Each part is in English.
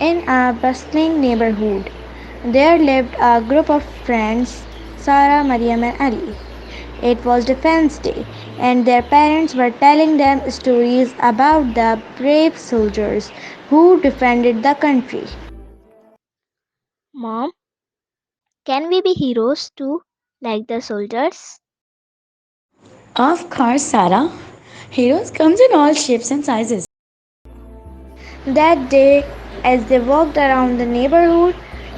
In a bustling neighborhood, there lived a group of friends, Sarah, Mariam, and Ali. It was Defense Day, and their parents were telling them stories about the brave soldiers who defended the country. Mom, can we be heroes too, like the soldiers? Of course, Sarah. Heroes comes in all shapes and sizes. That day, as they walked around the neighborhood,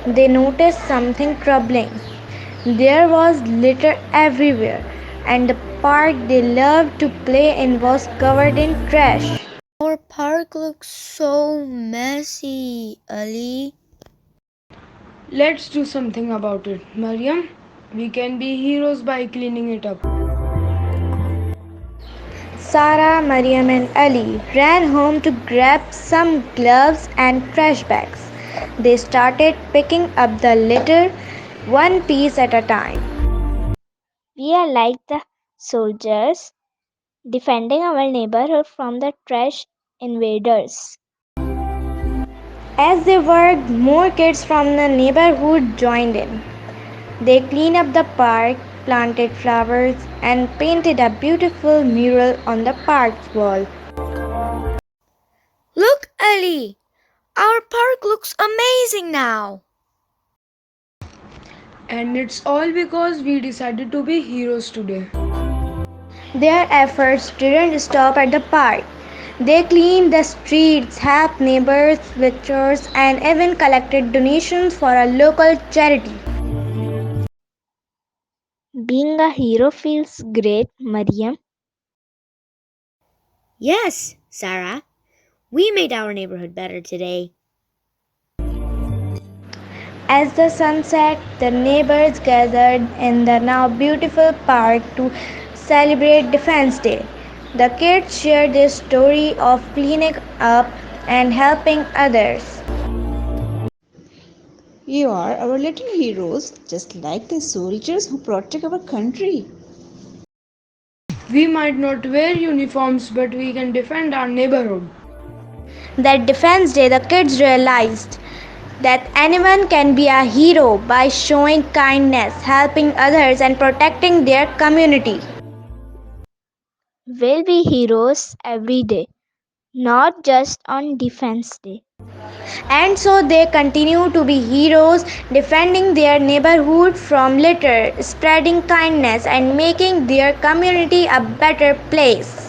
they noticed something troubling. There was litter everywhere, and the park they loved to play in was covered in trash. Our park looks so messy, Ali. Let's do something about it. Mariam, we can be heroes by cleaning it up. Sarah, Mariam, and Ali ran home to grab some gloves and trash bags. They started picking up the litter one piece at a time. We are like the soldiers defending our neighborhood from the trash invaders. As they worked, more kids from the neighborhood joined in. They cleaned up the park, planted flowers, and painted a beautiful mural on the park's wall. Look, Ali! Our park looks amazing now. And it's all because we decided to be heroes today. Their efforts didn't stop at the park. They cleaned the streets, helped neighbors with chores, and even collected donations for a local charity. Being a hero feels great, Mariam. Yes, Sarah. We made our neighborhood better today. As the sun set, the neighbors gathered in the now beautiful park to celebrate Defense Day. The kids shared their story of cleaning up and helping others. You are our little heroes, just like the soldiers who protect our country. We might not wear uniforms, but we can defend our neighborhood. That Defense Day, the kids realized that anyone can be a hero by showing kindness, helping others, and protecting their community. We'll be heroes every day, not just on Defense Day. And so they continue to be heroes, defending their neighborhood from litter, spreading kindness, and making their community a better place.